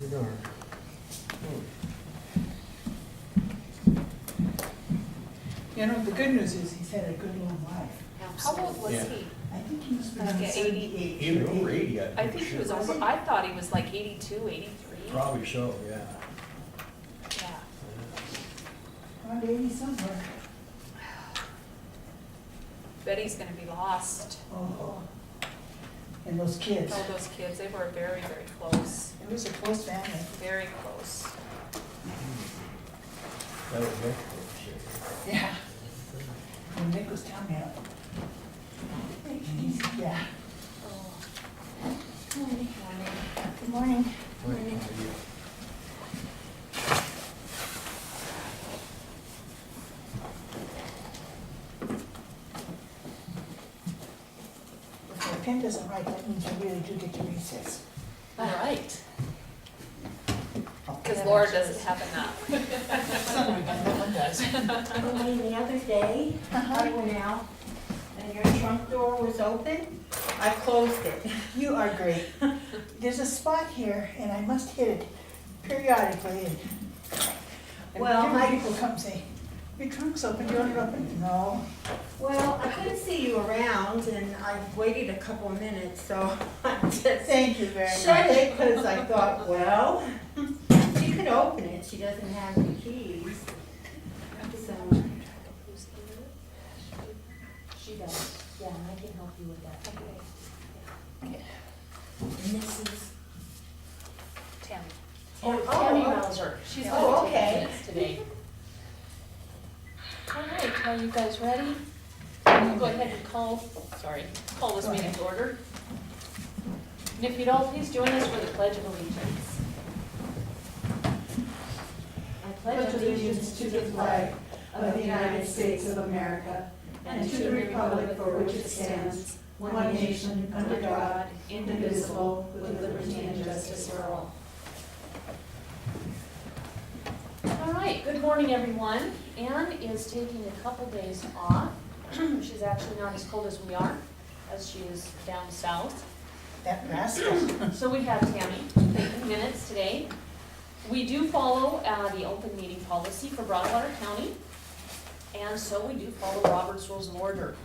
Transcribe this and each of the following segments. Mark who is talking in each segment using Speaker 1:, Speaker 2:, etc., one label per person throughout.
Speaker 1: You are.
Speaker 2: You know, the good news is he's had a good long life.
Speaker 3: How old was
Speaker 1: Yeah.
Speaker 3: he?
Speaker 2: I think he must be
Speaker 3: Like
Speaker 2: around
Speaker 3: 80.
Speaker 2: 78.
Speaker 1: Even over 80,
Speaker 3: I think he was over, I thought he was like 82, 83.
Speaker 1: Probably so, yeah.
Speaker 3: Yeah.
Speaker 2: Around 80 somewhere.
Speaker 3: Betty's gonna be lost.
Speaker 2: Oh. And those kids.
Speaker 3: Oh, those kids, they were very, very close,
Speaker 2: It was a close family.
Speaker 3: very close.
Speaker 1: That was Nick, for sure.
Speaker 2: Yeah. When Nick was telling me. Yeah.
Speaker 3: Oh.
Speaker 4: Morning.
Speaker 2: Good morning.
Speaker 4: Morning.
Speaker 2: If the pen doesn't write, that means I really do get to recess.
Speaker 3: All right. Because Laura doesn't have enough.
Speaker 2: Some weekend, that one does.
Speaker 4: Only the other day, I went out and your trunk door was open. I closed it.
Speaker 2: You are great. There's a spot here, and I must hit it periodically. And
Speaker 4: Well,
Speaker 2: different
Speaker 4: I-
Speaker 2: people come and say, your trunk's open, you want it open? No.
Speaker 4: Well, I couldn't see you around and I waited a couple of minutes, so I just
Speaker 2: Thank you very
Speaker 4: shut
Speaker 2: much.
Speaker 4: it because I thought, well, she could open it. She doesn't have the keys. So, she does. Yeah, I can help you with that.
Speaker 3: Okay.
Speaker 4: And this is.
Speaker 3: Tammy.
Speaker 4: Oh,
Speaker 3: Tammy
Speaker 4: oh.
Speaker 3: Mauser. She's
Speaker 4: Oh,
Speaker 3: gonna
Speaker 4: okay.
Speaker 3: take minutes today. All right, are you guys ready? We'll go ahead and call this
Speaker 2: Go
Speaker 3: meeting
Speaker 2: ahead.
Speaker 3: to order. And if you'd all please join us for the Pledge of Allegiance. I
Speaker 5: pledge allegiance to the flag of the United States of America and to the republic for which it stands, one nation, under God, indivisible, with liberty and justice for all.
Speaker 3: All right, good morning, everyone. Ann is taking a couple days off. She's actually not as cold as we are, as she is down south.
Speaker 2: That rascal.
Speaker 3: So we have Tammy taking minutes today. We do follow the open meeting policy for Broadwater County, and so we do follow Robert's Rules of Order.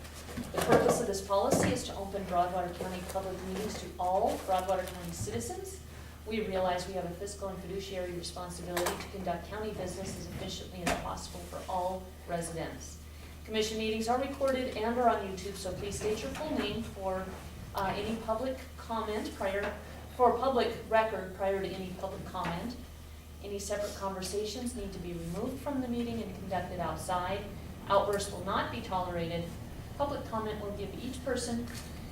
Speaker 3: The purpose of this policy is to open Broadwater County public meetings to all Broadwater County citizens. We realize we have a fiscal and fiduciary responsibility to conduct county business as efficiently as possible for all residents. Commission meetings are recorded and are on YouTube, so please state your full name for any public comment for public record prior to any public comment. Any separate conversations need to be removed from the meeting and conducted outside. Outbursts will not be tolerated. Public comment will give each person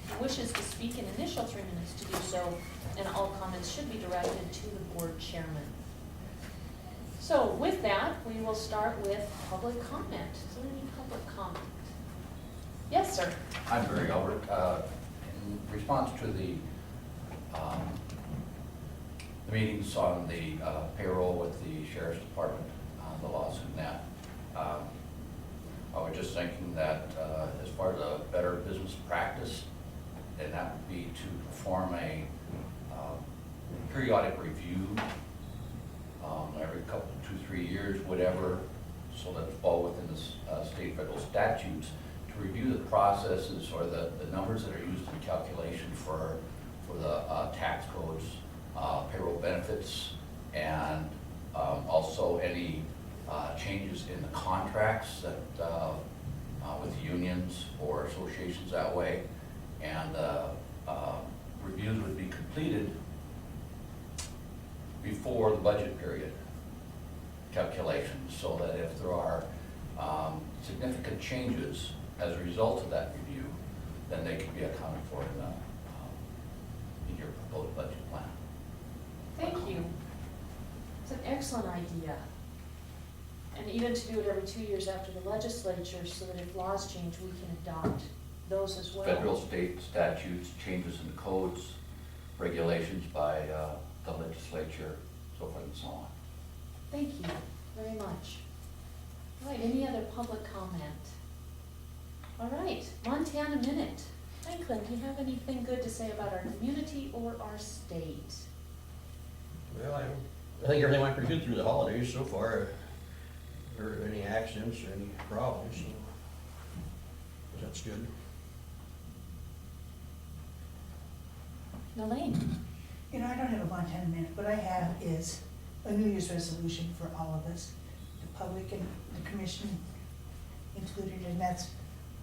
Speaker 3: who wishes to speak an initial 3 minutes to do so, and all comments should be directed to the board chairman. So with that, we will start with public comment. Is there any public comment? Yes, sir.
Speaker 6: I'm Barry Albert. In response to the meetings on the payroll with the Sheriff's Department, the lawsuit and that, I was just thinking that as part of the better business practice, and that would be to perform a periodic review every couple, 2-3 years, whatever, so that it's all within the state federal statutes, to review the processes or the numbers that are used in calculation for the tax codes, payroll benefits, and also any changes in the contracts that with unions or associations that way. And reviews would be completed before the budget period calculations, so that if there are significant changes as a result of that review, then they can be accounted for in your proposed budget plan.
Speaker 3: Thank you. It's an excellent idea. And even to do it every 2 years after the legislature, so that if laws change, we can adopt those as well.
Speaker 6: Federal, state statutes, changes in the codes, regulations by the legislature, so forth and so on.
Speaker 3: Thank you very much. All right, any other public comment? All right, Montana Minute. Franklin, do you have anything good to say about our community or our state?
Speaker 7: Well, I think everything went pretty good through the holidays so far. Heard of any accidents or any problems, so that's good.
Speaker 3: Elaine?
Speaker 2: You know, I don't have a Montana minute, what I have is a New Year's resolution for all of us, the public and the commission included, and that's,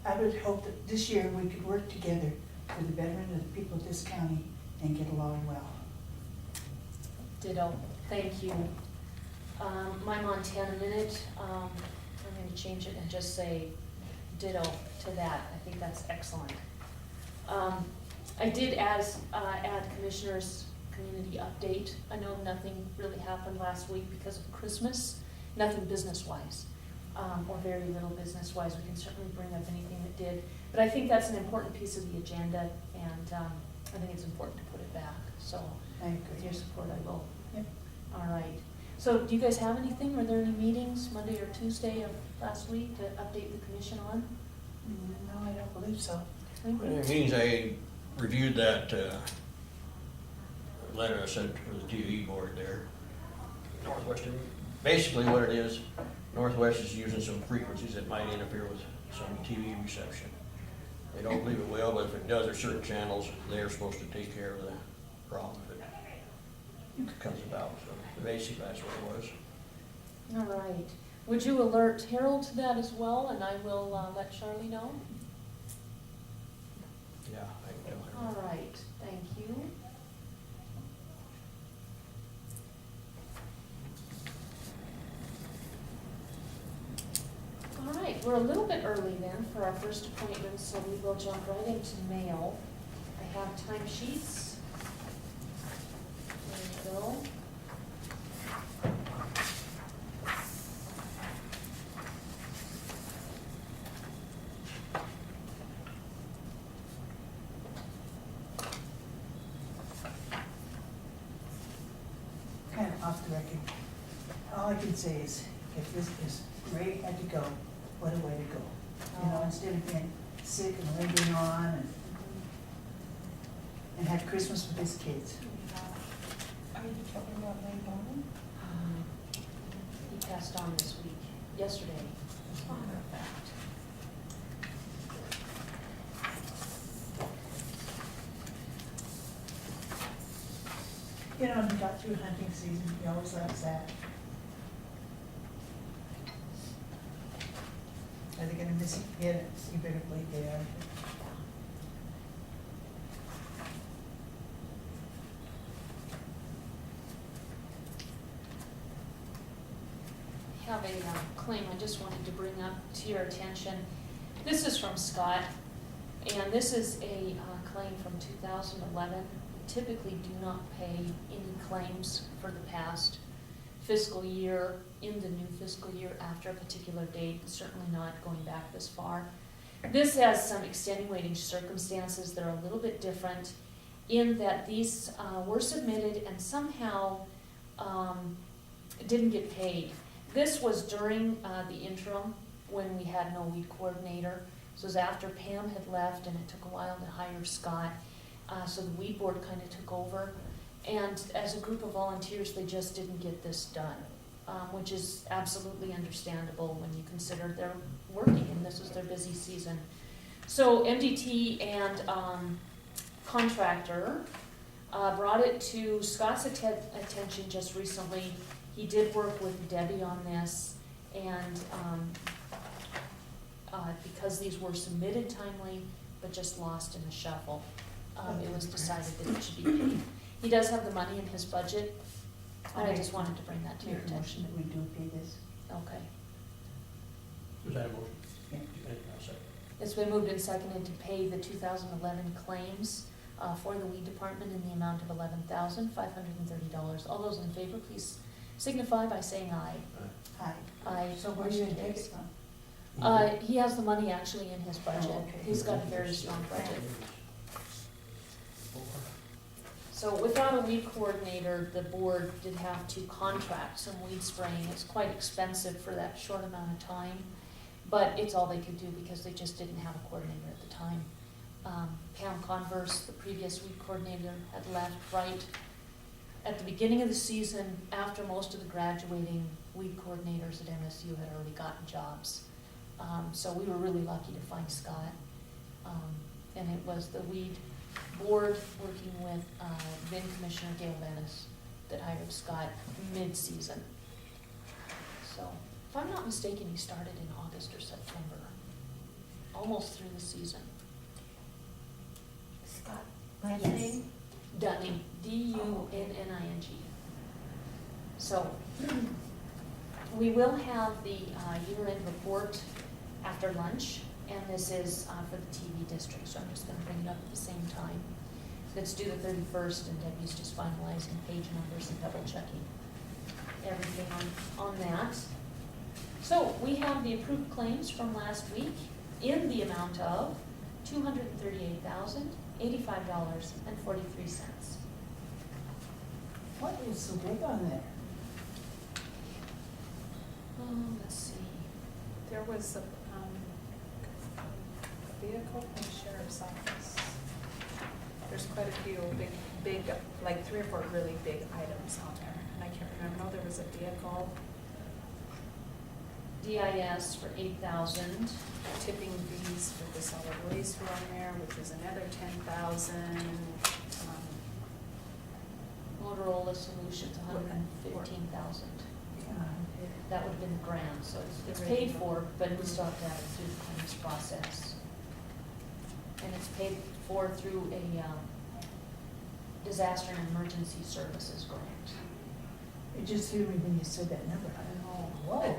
Speaker 2: I would hope that this year we could work together for the betterment of the people of this county and get along well.
Speaker 3: Ditto, thank you. My Montana minute, I'm gonna change it and just say ditto to that, I think that's excellent. I did add Commissioner's community update. I know nothing really happened last week because of Christmas, nothing business-wise, or very little business-wise. We can certainly bring up anything that did. But I think that's an important piece of the agenda, and I think it's important to put it back. So with your support, I will.
Speaker 2: Yep.
Speaker 3: All right. So do you guys have anything? Were there any meetings Monday or Tuesday of last week to update the commission on?
Speaker 2: No, I don't believe so.
Speaker 3: Thank
Speaker 7: In
Speaker 3: you.
Speaker 7: the meetings, I reviewed that letter I sent for the TV board there, Northwestern. Basically what it is, Northwest is using some frequencies that might interfere with some TV reception. They don't believe it will, but if it does, there's certain channels, they're supposed to take care of the problem if it comes about. So basically, that's what it was.
Speaker 3: All right. Would you alert Harold to that as well, and I will let Charlie know?
Speaker 7: Yeah, I can tell her.
Speaker 3: All right, thank you. All right, we're a little bit early then for our first appointment, so we will jump right into mail. I have timesheets. There we go.
Speaker 2: Kind of off the record. All I can say is, if this is Ray had to go, what a way to go. You know, instead of being sick and lingering on and had Christmas with his kids.
Speaker 4: Are you talking about Ray Bowman?
Speaker 3: He passed on this week, yesterday, as a matter of fact.
Speaker 2: You know, when he got through hunting season, he always likes that. Are they gonna miss him? Yeah, you better believe they are.
Speaker 3: I have a claim I just wanted to bring up to your attention. This is from Scott, and this is a claim from 2011. Typically do not pay any claims for the past fiscal year in the new fiscal year after a particular date, certainly not going back this far. This has some extenuating circumstances that are a little bit different in that these were submitted and somehow didn't get paid. This was during the interim when we had no weed coordinator. So it was after Pam had left and it took a while to hire Scott. So the weed board kind of took over. And as a group of volunteers, they just didn't get this done, which is absolutely understandable when you consider they're working and this is their busy season. So MDT and contractor brought it to Scott's attention just recently. He did work with Debbie on this, and because these were submitted timely but just lost in the shuffle, it was decided that it should be paid. He does have the money in his budget, and I just wanted to bring that to your
Speaker 2: Make a motion
Speaker 3: attention.
Speaker 2: that we do pay this.
Speaker 3: Okay.
Speaker 7: Is that a motion?
Speaker 2: Yeah.
Speaker 7: I'll second.
Speaker 3: It's been moved and seconded to pay the 2011 claims for the weed department in the amount of $11,530. All those in favor, please signify by saying aye.
Speaker 2: Hi.
Speaker 3: Aye.
Speaker 2: So where are you gonna take it from?
Speaker 3: He has the money actually in his budget.
Speaker 2: Oh, okay.
Speaker 3: He's got a very strong budget. So without a weed coordinator, the board did have to contract some weed spraying. It's quite expensive for that short amount of time, but it's all they could do because they just didn't have a coordinator at the time. Pam Converse, the previous weed coordinator, had left right at the beginning of the season, after most of the graduating weed coordinators at MSU had already gotten jobs. So we were really lucky to find Scott. And it was the weed board working with then Commissioner Gail Dennis that hired Scott mid-season. So, if I'm not mistaken, he started in August or September, almost through the season.
Speaker 4: Scott, last
Speaker 3: Yes.
Speaker 4: name?
Speaker 3: Dunning, D-U-N-N-I-N-G. So, we will have the year-end report after lunch, and this is for the TV district, so I'm just gonna bring it up at the same time. It's due the 31st, and Debbie's just finalizing page numbers and double checking everything on that. So, we have the approved claims from last week in the amount of $238,085.43.
Speaker 2: What is so big on there?
Speaker 3: Let's see.
Speaker 5: There was a vehicle from the sheriff's office. There's quite a few big, like 3 or 4 really big items on there. And I can't remember, no, there was a vehicle,
Speaker 3: DIS for 8,000.
Speaker 5: tipping fees for the solid waste were on there, which was another 10,000.
Speaker 3: Motorola Solutions, 115,000. That would have been the grant, so it's paid for, but we still have to have it through the claims process. And it's paid for through a disaster and emergency services grant.
Speaker 2: It just threw me when you said that number. I don't know, whoa.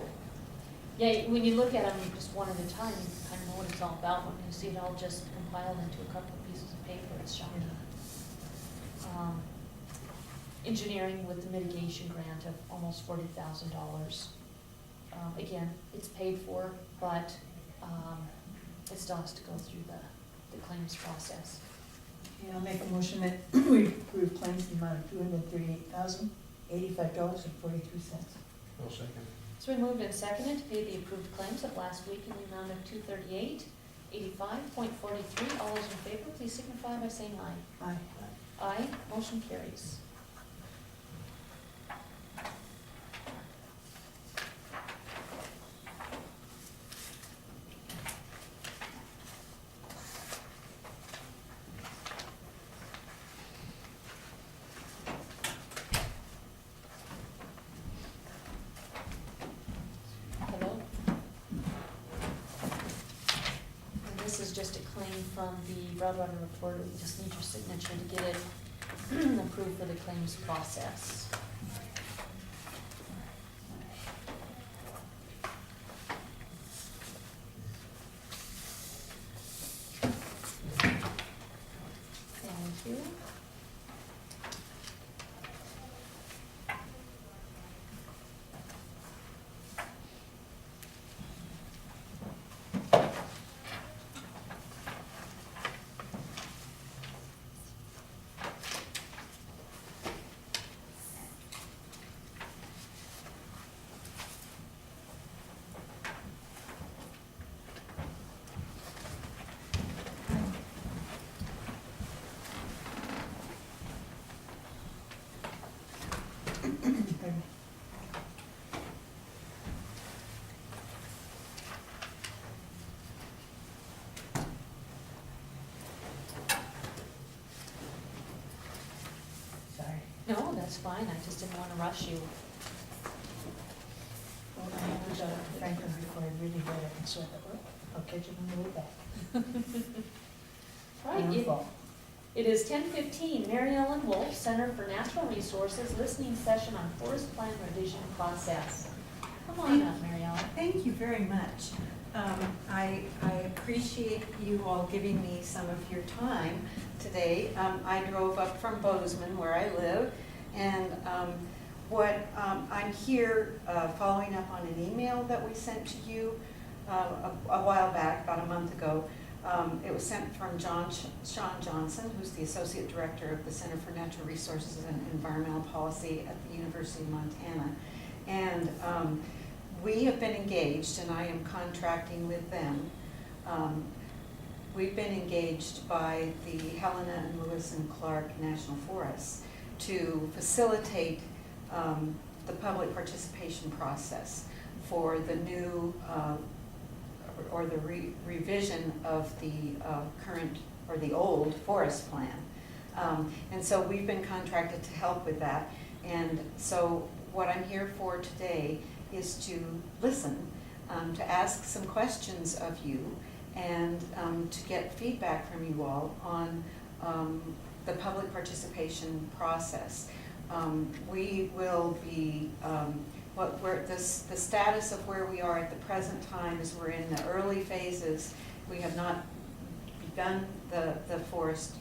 Speaker 3: Yeah, when you look at them just one at a time, you kind of know what it's all about. When you see it all just compiled into a couple of pieces of paper, it's shocking. Engineering with the mitigation grant of almost $40,000. Again, it's paid for, but it still has to go through the claims process.
Speaker 2: Okay, I'll make a motion that we approve claims in the amount of $238,085.43.
Speaker 7: No second.
Speaker 3: It's been moved and seconded to pay the approved claims of last week in the amount of $238,085.43. All those in favor, please signify by saying aye.
Speaker 2: Aye.
Speaker 3: Aye, motion carries. Hello? And this is just a claim from the Broadwater Reporter. We just need your signature to get it approved for the claims process. Thank you.
Speaker 2: Pardon me. Sorry.
Speaker 3: No, that's fine. I just didn't want to rush you.
Speaker 2: Well, I have to go to Franklin before I really get it, and so I thought, well, I'll catch it on the way back.
Speaker 3: Right,
Speaker 2: My fault.
Speaker 3: it is 10:15. Mary Ellen Wolf, Center for Natural Resources, listening session on forest plan revision process. Come on up, Mary Ellen.
Speaker 8: Thank you very much. I appreciate you all giving me some of your time today. I drove up from Bozeman, where I live, and I'm here following up on an email that we sent to you a while back, about a month ago. It was sent from Sean Johnson, who's the Associate Director of the Center for Natural Resources and Environmental Policy at the University of Montana. And we have been engaged, and I am contracting with them. We've been engaged by the Helena and Lewis and Clark National Forests. to facilitate the public participation process for the new, or the revision of the current, or the old forest plan. And so we've been contracted to help with that. And so what I'm here for today is to listen, to ask some questions of you, and to get feedback from you all on the public participation process. We will be, the status of where we are at the present time is we're in the early phases. We have not begun the forest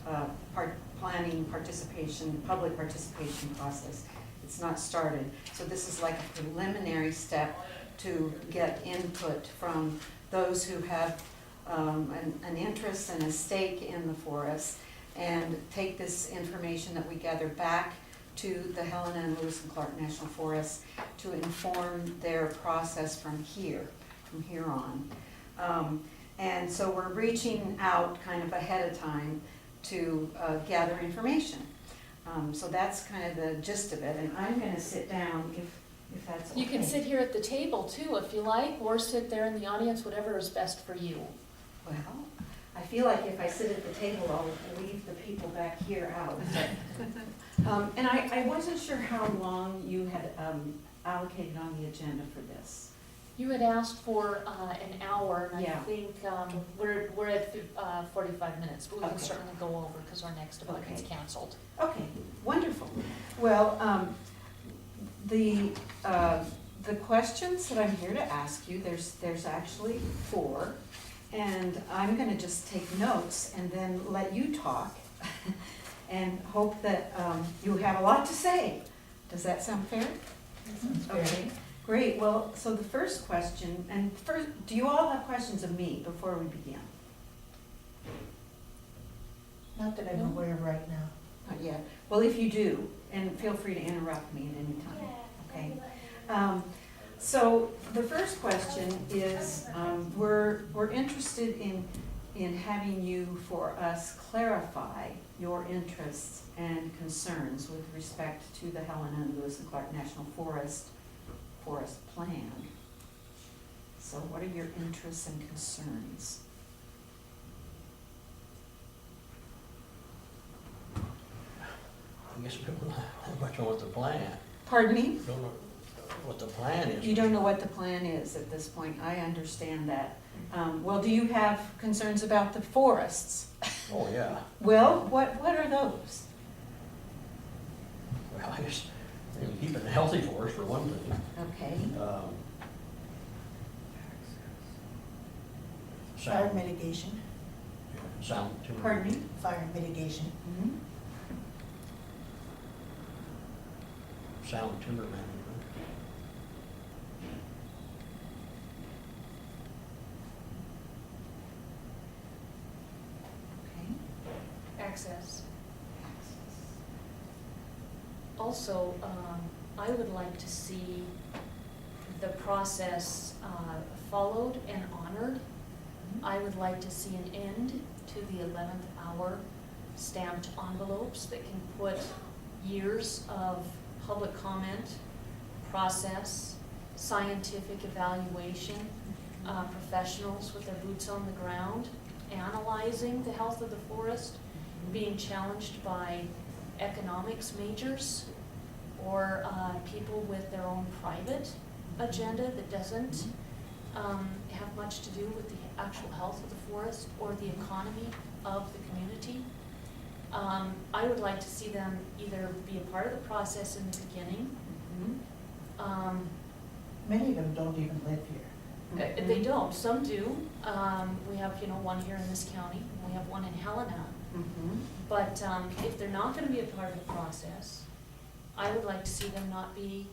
Speaker 8: planning participation, public participation process. It's not started. So this is like a preliminary step to get input from those who have an interest and a stake in the forest, and take this information that we gather back to the Helena and Lewis and Clark National Forests to inform their process from here on. And so we're reaching out kind of ahead of time to gather information. So that's kind of the gist of it, and I'm gonna sit down if that's okay.
Speaker 3: You can sit here at the table too if you like, or sit there in the audience, whatever is best for you.
Speaker 8: Well, I feel like if I sit at the table, I'll leave the people back here out.
Speaker 5: And I wasn't sure how long you had allocated on the agenda for this.
Speaker 3: You had asked for an hour, and I
Speaker 5: Yeah.
Speaker 3: think we're at 45 minutes, but we can
Speaker 8: Okay.
Speaker 3: certainly go over because our next appointment's
Speaker 8: Okay.
Speaker 3: canceled.
Speaker 8: Okay, wonderful. Well, the questions that I'm here to ask you, there's actually 4, and I'm gonna just take notes and then let you talk, and hope that you have a lot to say. Does that sound fair? Okay, great. Well, so the first question, and first, do you all have questions of me before we begin?
Speaker 2: Not that I'm aware of right now.
Speaker 8: Not yet. Well, if you do, and feel free to interrupt me at any time, okay? So the first question is, we're interested in having you, for us, clarify your interests and concerns with respect to the Helena and Lewis and Clark National Forest plan. So what are your interests and concerns?
Speaker 7: I guess we don't know much on what the plan,
Speaker 8: Pardon me?
Speaker 7: don't know what the plan is.
Speaker 8: You don't know what the plan is at this point, I understand that. Well, do you have concerns about the forests?
Speaker 7: Oh, yeah.
Speaker 8: Well, what are those?
Speaker 7: Well, I guess, keeping it healthy for us, for one thing.
Speaker 8: Okay,
Speaker 2: Fire
Speaker 7: Sound,
Speaker 2: mitigation,
Speaker 7: sound too.
Speaker 8: pardon me?
Speaker 2: fire mitigation.
Speaker 8: Mhm.
Speaker 7: Sound timber management.
Speaker 8: Okay.
Speaker 3: Access. Also, I would like to see the process followed and honored. I would like to see an end to the 11th hour stamped envelopes that can put years of public comment, process, scientific evaluation, professionals with their boots on the ground, analyzing the health of the forest, being challenged by economics majors or people with their own private agenda that doesn't have much to do with the actual health of the forest or the economy of the community. I would like to see them either be a part of the process in the beginning.
Speaker 8: Mhm.
Speaker 2: Many of them don't even live here.
Speaker 3: They don't, some do. We have, one here in this county, and we have one in Helena.
Speaker 8: Mhm.
Speaker 3: But if they're not gonna be a part of the process, I would like to see them not be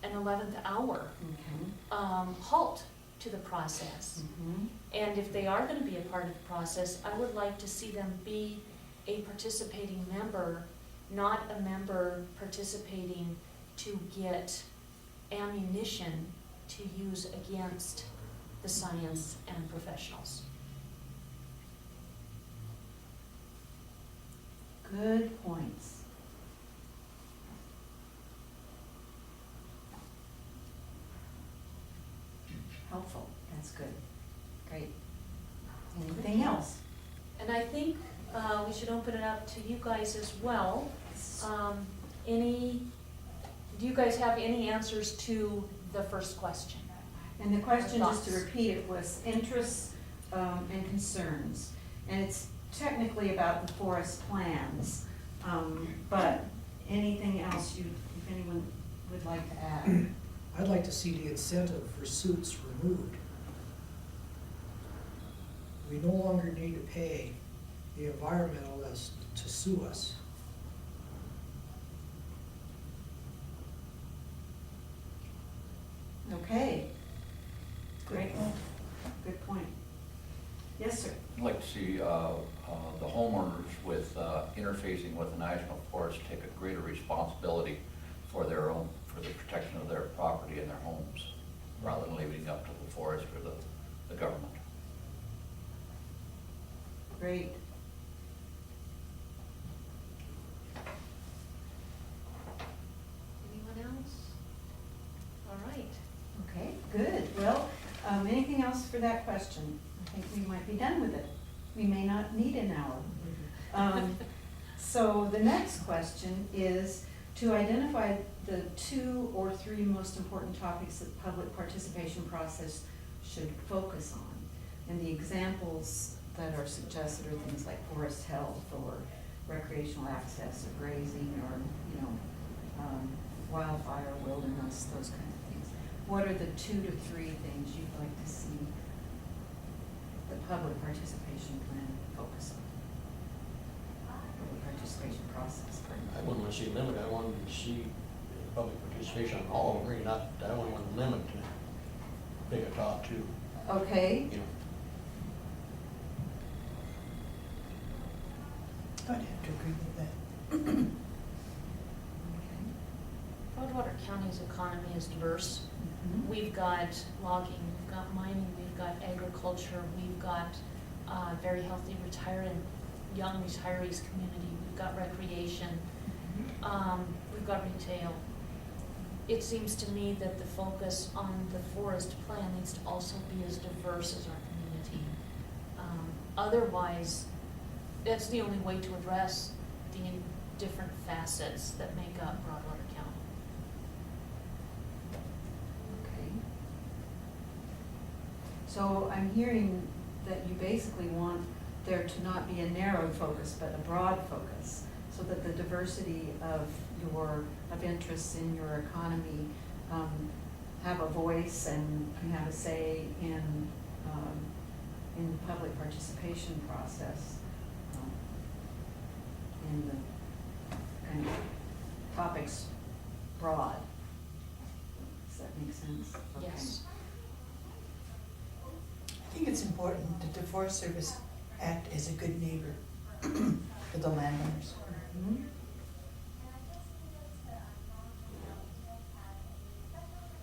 Speaker 3: an 11th hour
Speaker 8: Okay.
Speaker 3: halt to the process.
Speaker 8: Mhm.
Speaker 3: And if they are gonna be a part of the process, I would like to see them be a participating member, not a member participating to get ammunition to use against the science and professionals.
Speaker 8: Good points. helpful, that's good, great. Anything else?
Speaker 3: And I think we should open it up to you guys as well. Do you guys have any answers to the first question?
Speaker 8: And the question, just to
Speaker 3: Thoughts?
Speaker 8: repeat it, was interests and concerns. And it's technically about the forest plans, but anything else you, if anyone would like to add?
Speaker 1: I'd like to see the incentive for suits removed. We no longer need to pay the environmentalists to sue us.
Speaker 8: Okay. Great, good point. Yes, sir.
Speaker 6: I'd like to see the homeowners with interfacing with the National Forest take a greater responsibility for their own, for the protection of their property and their homes, rather than leaving it up to the forest or the government.
Speaker 8: Great.
Speaker 3: Anyone else? All right.
Speaker 8: Okay, good. Well, anything else for that question? I think we might be done with it. We may not need an hour. So the next question is to identify the 2 or 3 most important topics that public participation process should focus on. And the examples that are suggested are things like forest health or recreational access or grazing or, you know, wildfire, wilderness, those kind of things. What are the 2 to 3 things you'd like to see the public participation plan focus on? Public participation process.
Speaker 7: I wouldn't want to see a limit, I wanted to see public participation on all of them, really not, I wouldn't want to limit to pick a top 2,
Speaker 8: Okay,
Speaker 7: you know.
Speaker 2: I'd have to agree with that.
Speaker 3: Broadwater County's economy is diverse.
Speaker 8: Mhm.
Speaker 3: We've got logging, we've got mining, we've got agriculture, we've got very healthy young retirees community, we've got recreation, we've got retail. It seems to me that the focus on the forest plan needs to also be as diverse as our community. Otherwise, that's the only way to address the different facets that make up Broadwater County.
Speaker 8: okay. So I'm hearing that you basically want there to not be a narrow focus, but a broad focus, so that the diversity of interests in your economy have a voice and can have a say in the public participation process, in the kind of topics broad. Does that make sense? Okay.
Speaker 3: Yes.
Speaker 2: I think it's important that the Forest Service act as a good neighbor to the landowners.
Speaker 8: Mhm.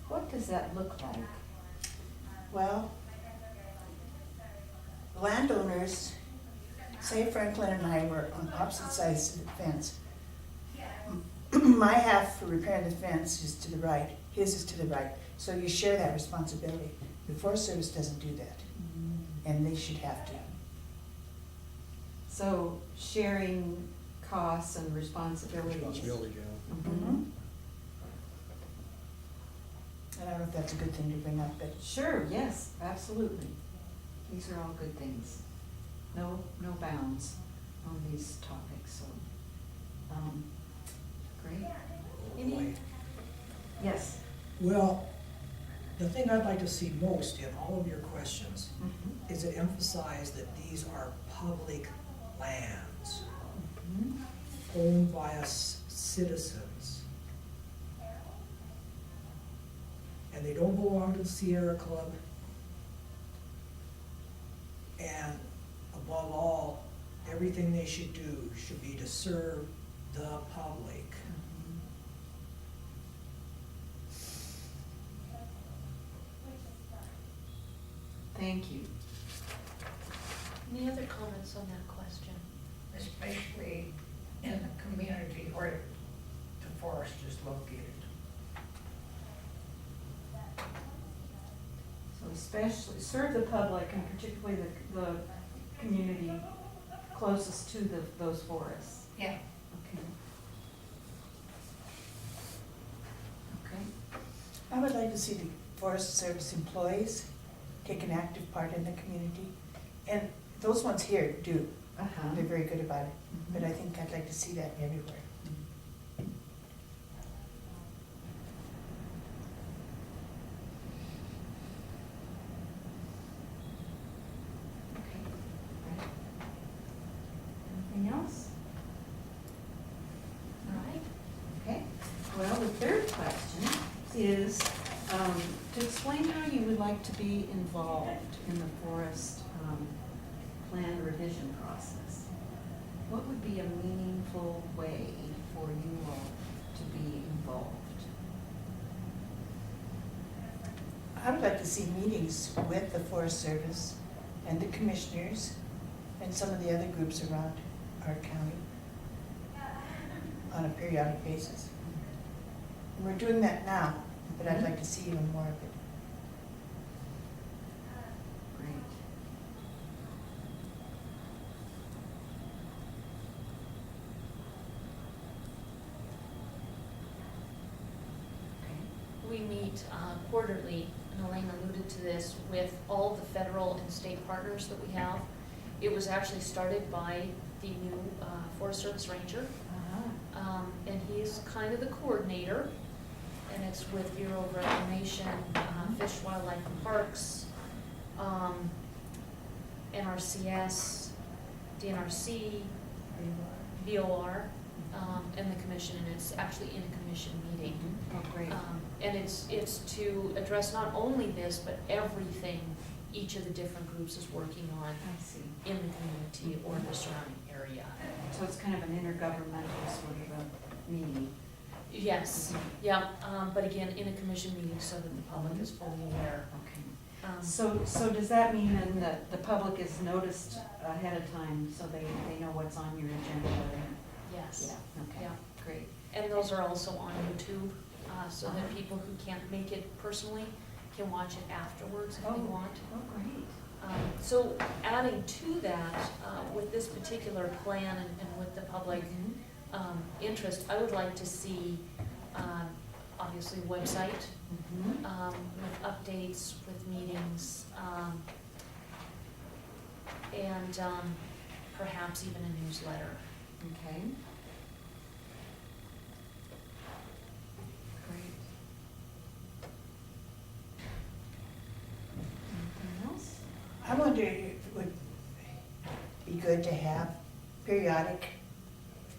Speaker 8: What does that look like?
Speaker 2: Well, landowners, say Franklin and I were on opposite sides of the fence. My half for repairing the fence is to the right, his is to the right, so you share that responsibility. The Forest Service doesn't do that, and they should have to.
Speaker 8: So sharing costs and responsibilities.
Speaker 1: Responsibility, Joe.
Speaker 8: Mhm.
Speaker 2: And I don't know if that's a good thing to bring up, but
Speaker 8: Sure, yes, absolutely. These are all good things. No bounds on these topics, so, great.
Speaker 3: Any-
Speaker 8: Yes.
Speaker 1: Well, the thing I'd like to see most in all of your questions
Speaker 8: Mhm.
Speaker 1: is to emphasize that these are public lands
Speaker 8: Mhm.
Speaker 1: owned by us citizens. And they don't belong to the Sierra Club. And above all, everything they should do should be to serve the public.
Speaker 8: Thank you.
Speaker 3: Any other comments on that question?
Speaker 9: Especially in the community where the forest is located.
Speaker 8: So especially, serve the public and particularly the community closest to those forests.
Speaker 9: Yeah.
Speaker 8: Okay. Okay.
Speaker 2: I would like to see the Forest Service employees take an active part in the community. And those ones here do.
Speaker 8: Uh-huh.
Speaker 2: They're very good about it. But I think I'd like to see that everywhere.
Speaker 8: Okay. Right. Anything else?
Speaker 3: All right.
Speaker 8: Okay, well, the third question is, to explain how you would like to be involved in the forest, plan revision process. What would be a meaningful way for you all to be involved?
Speaker 2: I would like to see meetings with the Forest Service and the commissioners and some of the other groups around our county on a periodic basis. And we're doing that now, but I'd like to see even more of it.
Speaker 8: Great. Okay.
Speaker 3: We meet quarterly, and Elaine alluded to this, with all the federal and state partners that we have. It was actually started by the new Forest Service Ranger, and he's kind of the coordinator, and it's with Bureau of Reclamation, Fish, Wildlife, and Parks, NRCS, DNRC, VOR, and the commission, and it's actually in a commission meeting.
Speaker 8: Oh, great.
Speaker 3: And it's to address not only this, but everything each of the different groups is working on
Speaker 8: I see.
Speaker 3: in the community or the surrounding area.
Speaker 8: So it's kind of an intergovernmental sort of a meeting.
Speaker 3: Yes, yeah, but again, in a commission meeting so that the public is fully aware.
Speaker 8: Okay. So does that mean then that the public is noticed ahead of time so they know what's on your agenda?
Speaker 3: Yes,
Speaker 8: Yeah, okay,
Speaker 3: yeah.
Speaker 8: great.
Speaker 3: And those are also on YouTube, so that people who can't make it personally can watch it afterwards if they want.
Speaker 8: Oh, great.
Speaker 3: So adding to that, with this particular plan and with the public interest, I would like to see, obviously, a website
Speaker 8: Mhm.
Speaker 3: with updates, with meetings, and perhaps even a newsletter.
Speaker 8: Okay. Great. Anything else?
Speaker 2: I wonder if it would be good to have periodic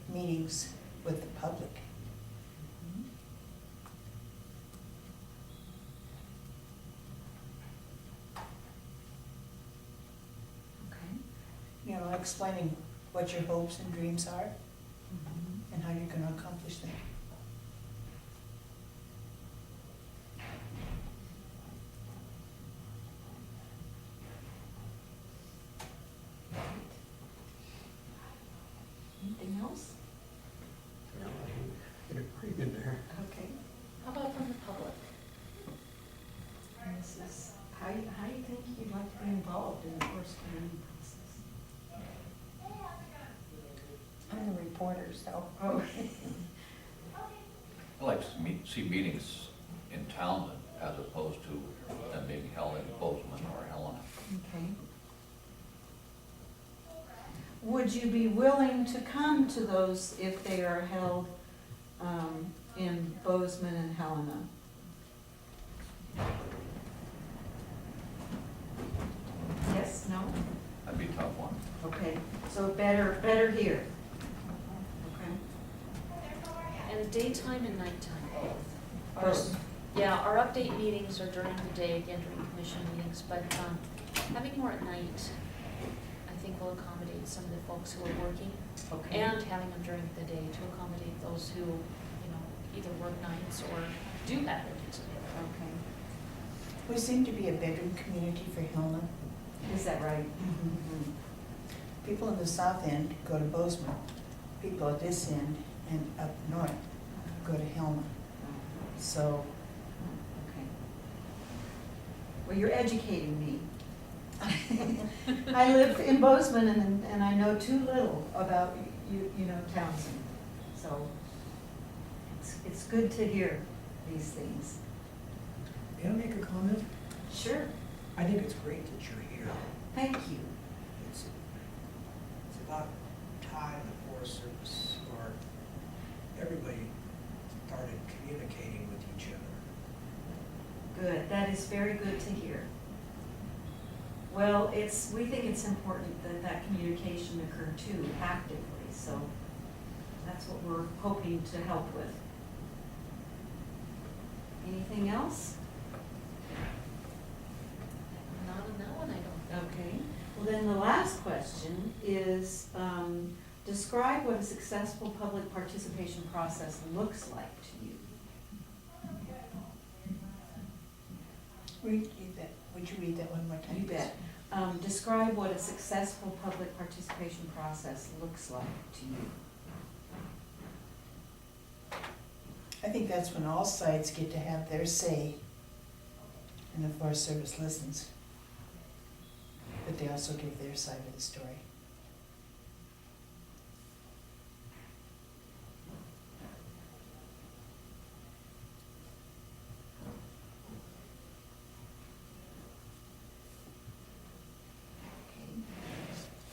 Speaker 2: meetings with the public.
Speaker 8: Okay.
Speaker 2: You know, explaining what your hopes and dreams are
Speaker 8: Mhm.
Speaker 2: and how you're gonna accomplish them.
Speaker 8: Anything else?
Speaker 7: No, you did pretty good there.
Speaker 8: Okay.
Speaker 3: How about from the public?
Speaker 8: And this is, how do you think you'd like to be involved in the forest planning process?
Speaker 9: I'm the reporter, so.
Speaker 8: Oh.
Speaker 6: I like to see meetings in town as opposed to them being held in Bozeman or Helena.
Speaker 8: Okay. Would you be willing to come to those if they are held in Bozeman and Helena? Yes, no?
Speaker 6: That'd be a tough one.
Speaker 8: Okay, so better here. Okay.
Speaker 3: And daytime and nighttime both.
Speaker 8: Both.
Speaker 3: Yeah, our update meetings are during the day, again during commission meetings, but having more at night, I think will accommodate some of the folks who are working.
Speaker 8: Okay.
Speaker 3: And having them during the day to accommodate those who, you know, either work nights or do have their kids in the other.
Speaker 8: Okay.
Speaker 2: We seem to be a bedroom community for Helena.
Speaker 8: Is that right?
Speaker 2: People in the south end go to Bozeman. People at this end and up north go to Helena. So
Speaker 8: Okay. Well, you're educating me. I live in Bozeman and I know too little about you know, Townsend. So it's good to hear these things.
Speaker 1: May I make a comment?
Speaker 8: Sure,
Speaker 1: I think it's great that you're here.
Speaker 8: thank you.
Speaker 1: It's about time the Forest Service or everybody started communicating with each other.
Speaker 8: Good, that is very good to hear. Well, we think it's important that communication occur too, actively, so that's what we're hoping to help with. Anything else?
Speaker 3: Not on that one, I don't.
Speaker 8: Okay, well then the last question is, describe what a successful public participation process looks like to you.
Speaker 2: Read that, would you read that one more time?
Speaker 8: You bet. Describe what a successful public participation process looks like to you.
Speaker 2: I think that's when all sides get to have their say and the Forest Service listens. But they also give their side of the story.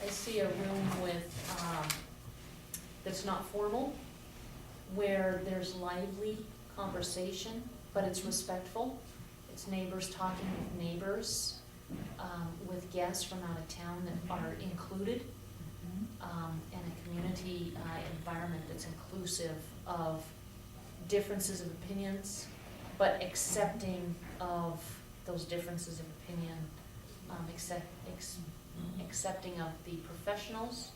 Speaker 3: I see a room with, that's not formal, where there's lively conversation, but it's respectful. It's neighbors talking with neighbors, with guests from out of town that are included, and a community environment that's inclusive of differences of opinions, but accepting of those differences of opinion, accepting of the professionals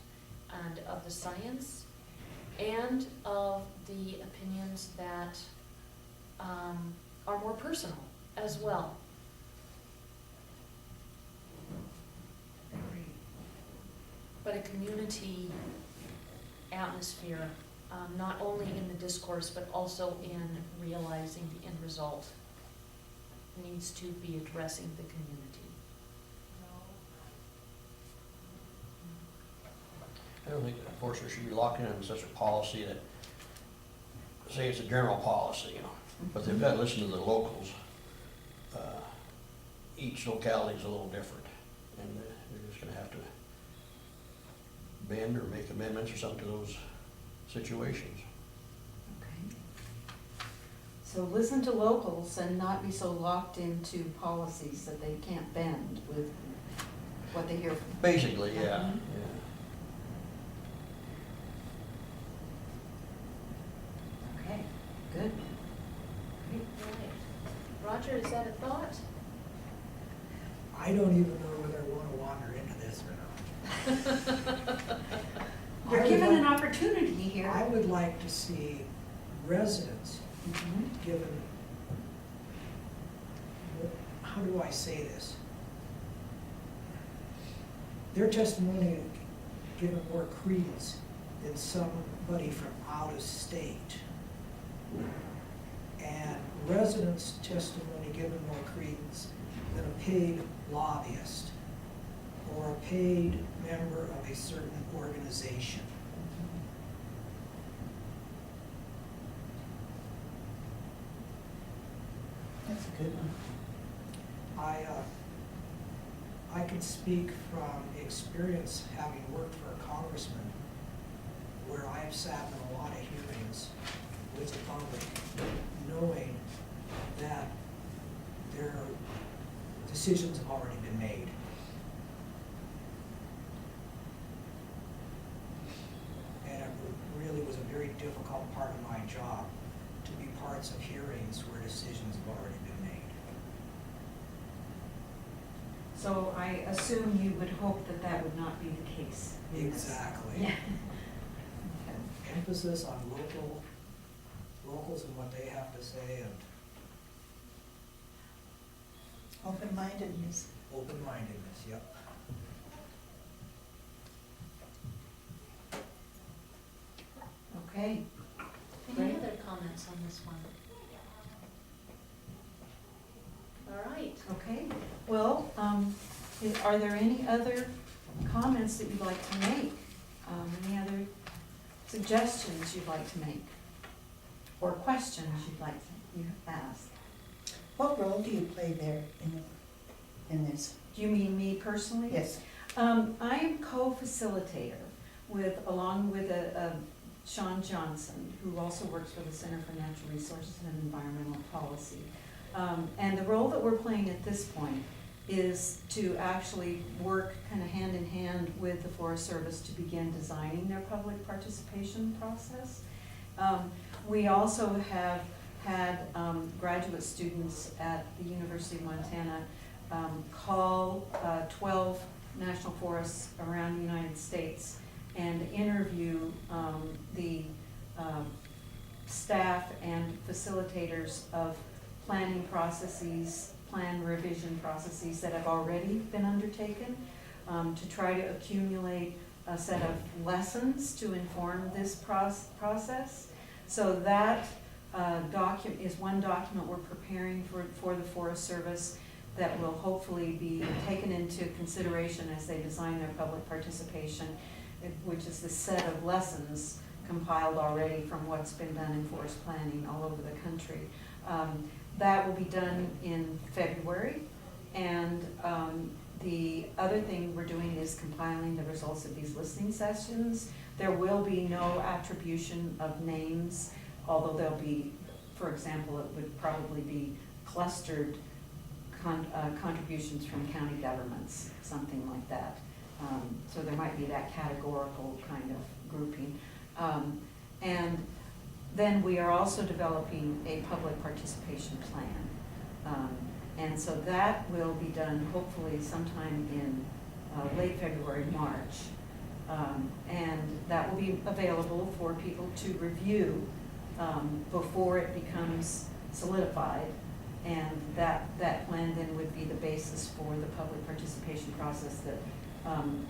Speaker 3: and of the science and of the opinions that are more personal as well. But a community atmosphere, not only in the discourse, but also in realizing the end result, needs to be addressing the community.
Speaker 7: I don't think the enforcer should be locking in such a policy that, say it's a general policy, you know, but they've got to listen to the locals. Each locality is a little different, and they're just gonna have to bend or make amendments or something to those situations.
Speaker 8: Okay. So listen to locals and not be so locked into policies that they can't bend with what they hear from.
Speaker 7: Basically, yeah,
Speaker 8: Mhm.
Speaker 7: yeah.
Speaker 8: Okay, good. Great.
Speaker 3: Right. Roger, is that a thought?
Speaker 1: I don't even know whether I want to wander into this or not.
Speaker 8: You're
Speaker 1: I would
Speaker 8: given
Speaker 1: like-
Speaker 8: an opportunity here.
Speaker 1: I would like to see residents
Speaker 8: Mhm.
Speaker 1: given, how do I say this? Their testimony given more credence than somebody from out of state. And residents' testimony given more credence than a paid lobbyist or a paid member of a certain organization.
Speaker 2: That's a good one.
Speaker 1: I can speak from experience having worked for a congressman where I have sat in a lot of hearings with the public, knowing that their decisions have already been made. And it really was a very difficult part of my job to be parts of hearings where decisions have already been made.
Speaker 8: So I assume you would hope that that would not be the case.
Speaker 1: Exactly.
Speaker 8: Yeah.
Speaker 1: Emphasis on locals and what they have to say, and
Speaker 2: Open-mindedness.
Speaker 1: open-mindedness, yep.
Speaker 8: Okay.
Speaker 3: Any
Speaker 8: Great.
Speaker 3: other comments on this one? All right,
Speaker 8: Okay, well, are there any other comments that you'd like to make? Any other suggestions you'd like to make? Or questions you'd like to ask?
Speaker 2: What role do you play there in this?
Speaker 8: Do you mean me personally?
Speaker 2: Yes.
Speaker 8: I am co-facilitator along with Sean Johnson, who also works for the Center for Natural Resources and Environmental Policy. And the role that we're playing at this point is to actually work kind of hand in hand with the Forest Service to begin designing their public participation process. We also have had graduate students at the University of Montana call 12 national forests around the United States and interview the staff and facilitators of planning processes, plan revision processes that have already been undertaken to try to accumulate a set of lessons to inform this process. So that document is one document we're preparing for the Forest Service that will hopefully be taken into consideration as they design their public participation, which is the set of lessons compiled already from what's been done in forest planning all over the country. That will be done in February, and the other thing we're doing is compiling the results of these listening sessions. There will be no attribution of names, although there'll be, for example, it would probably be clustered contributions from county governments, something like that. So there might be that categorical kind of grouping. And then we are also developing a public participation plan. And so that will be done hopefully sometime in late February, March. And that will be available for people to review before it becomes solidified. And that plan then would be the basis for the public participation process that kind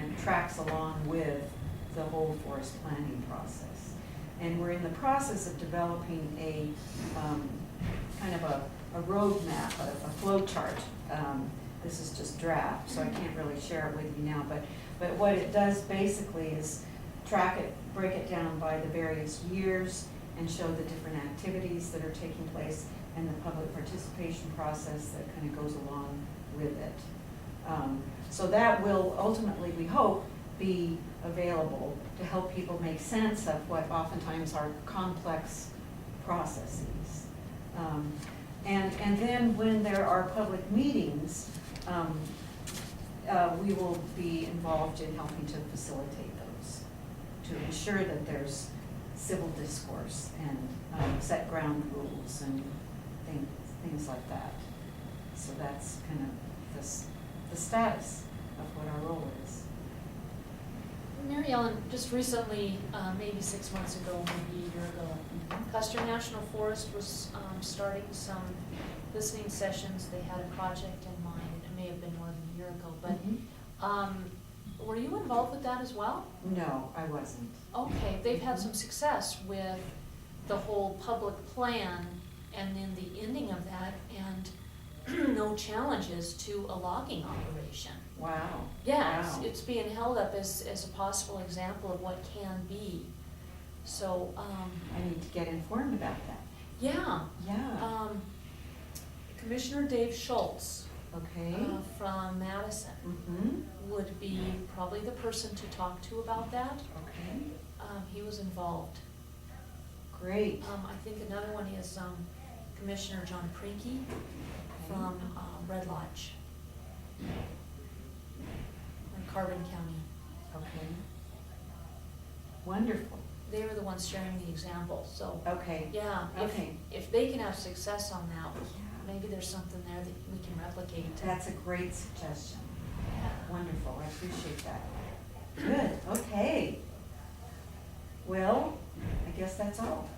Speaker 8: of tracks along with the whole forest planning process. And we're in the process of developing a kind of a roadmap, a flow chart. This is just draft, so I can't really share it with you now, but what it does basically is track it, break it down by the various years and show the different activities that are taking place and the public participation process that kind of goes along with it. So that will ultimately, we hope, be available to help people make sense of what oftentimes are complex processes. And then when there are public meetings, we will be involved in helping to facilitate those, to ensure that there's civil discourse and set ground rules and things like that. So that's kind of the status of what our role is.
Speaker 3: Mary Ellen, just recently, maybe 6 months ago, maybe a year ago, Custer National Forest was starting some listening sessions. They had a project in mind. It may have been more than a year ago, but were you involved with that as well?
Speaker 8: No, I wasn't.
Speaker 3: Okay, they've had some success with the whole public plan and then the ending of that, and no challenges to a logging operation.
Speaker 8: Wow.
Speaker 3: Yeah,
Speaker 8: Wow.
Speaker 3: it's being held up as a possible example of what can be. So,
Speaker 8: I need to get informed about that.
Speaker 3: yeah.
Speaker 8: Yeah.
Speaker 3: Commissioner Dave Schultz
Speaker 8: Okay.
Speaker 3: from Madison
Speaker 8: Mm-hmm.
Speaker 3: would be probably the person to talk to about that.
Speaker 8: Okay.
Speaker 3: He was involved.
Speaker 8: Great.
Speaker 3: I think another one is Commissioner John Prinky from Red Lodge in Carbon County.
Speaker 8: Okay. Wonderful.
Speaker 3: They were the ones sharing the example, so,
Speaker 8: Okay.
Speaker 3: yeah,
Speaker 8: Okay.
Speaker 3: if they can have success on that, maybe there's something there that we can replicate.
Speaker 8: That's a great suggestion. Wonderful. I appreciate that. Good. Okay. Well, I guess that's all.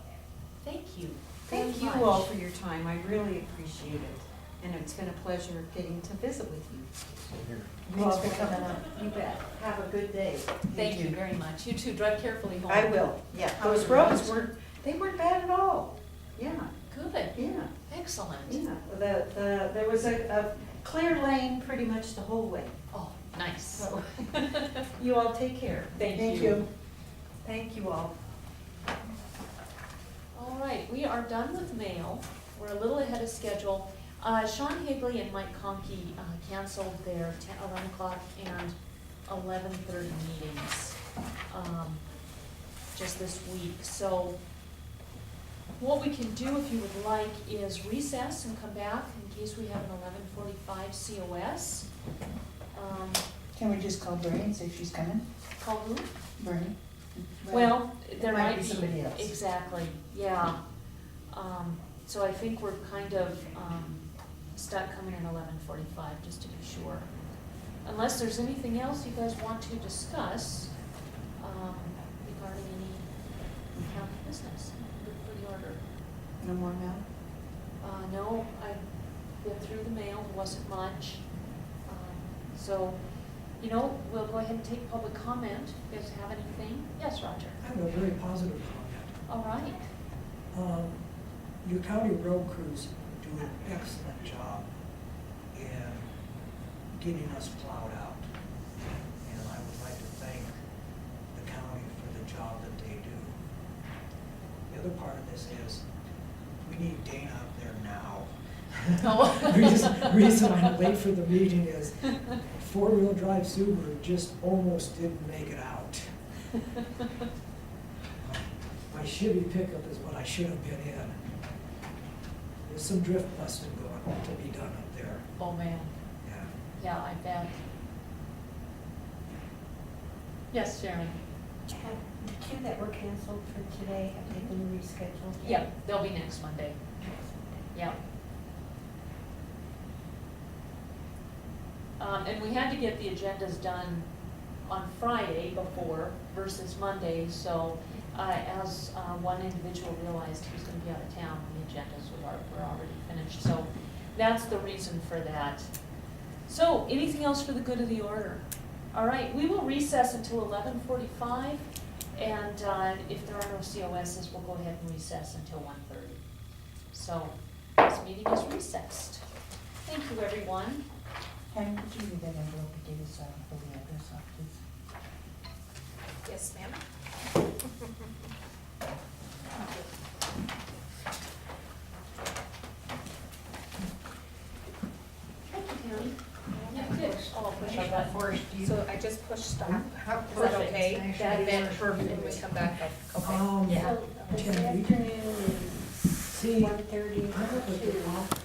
Speaker 3: Thank you.
Speaker 8: Thank
Speaker 3: very
Speaker 8: you
Speaker 3: much.
Speaker 8: all for your time. I really appreciate it. And it's been a pleasure getting to visit with you.
Speaker 2: Thanks for coming up.
Speaker 8: You bet. Have a good day.
Speaker 3: Thank you very much. You too, drive carefully home.
Speaker 8: I will, yeah. Those roads weren't bad at all. Yeah.
Speaker 3: Good,
Speaker 8: Yeah,
Speaker 3: excellent.
Speaker 8: yeah. There was a clear lane pretty much the whole way.
Speaker 3: Oh, nice.
Speaker 8: So, you all take care.
Speaker 3: Thank you.
Speaker 8: Thank you all.
Speaker 3: All right, we are done with mail. We're a little ahead of schedule. Sean Higley and Mike Conkey canceled their 11 o'clock and 11:30 meetings just this week. So what we can do, if you would like, is recess and come back in case we have an 11:45 COS.
Speaker 2: Can we just call Bernie and say she's coming?
Speaker 3: Call who?
Speaker 2: Bernie?
Speaker 3: Well, there
Speaker 2: might
Speaker 3: might
Speaker 2: be
Speaker 3: be.
Speaker 2: somebody else.
Speaker 3: Exactly, yeah. So I think we're kind of stuck coming in 11:45, just to be sure. Unless there's anything else you guys want to discuss regarding any county business, good for the order.
Speaker 2: No more mail?
Speaker 3: No, I've been through the mail, there wasn't much. So, you know, we'll go ahead and take public comment. You guys have anything? Yes, Roger?
Speaker 1: I have a very positive comment.
Speaker 3: All right.
Speaker 1: Your county road crews do an excellent job in getting us plowed out. And I would like to thank the county for the job that they do. The other part of this is, we need Dana up there now.
Speaker 3: Oh.
Speaker 1: Reason I'm late for the meeting is four-wheel drive Subaru just almost didn't make it out. My Chevy pickup is what I should have been in. There's some drift busting going to be done up there.
Speaker 3: Oh, man.
Speaker 1: Yeah.
Speaker 3: Yeah, I bet. Yes, Sharon?
Speaker 9: Have the two that were canceled for today, have they been rescheduled?
Speaker 3: Yeah, they'll be next Monday. Yeah. And we had to get the agendas done on Friday before versus Monday, so as one individual realized he was gonna be out of town, the agendas were already finished, so that's the reason for that. So, anything else for the good of the order? All right, we will recess until 11:45, and if there are no COSs, we'll go ahead and recess until 1:30. So, this meeting is recessed. Thank you, everyone.
Speaker 2: Henry, could you read that envelope and give us for the address off, please?
Speaker 3: Yes, ma'am. Thank you, Tammy. Yeah, good. Oh, I'll push our button.
Speaker 9: So I just pushed stop. Is that
Speaker 3: Perfect.
Speaker 9: okay?
Speaker 3: That
Speaker 9: Then
Speaker 3: is perfect.
Speaker 9: when we come back, okay.
Speaker 1: Yeah.
Speaker 9: So this
Speaker 1: Tammy,
Speaker 9: afternoon is
Speaker 1: See,
Speaker 9: 1:30
Speaker 1: I'm up at the
Speaker 9: to
Speaker 1: office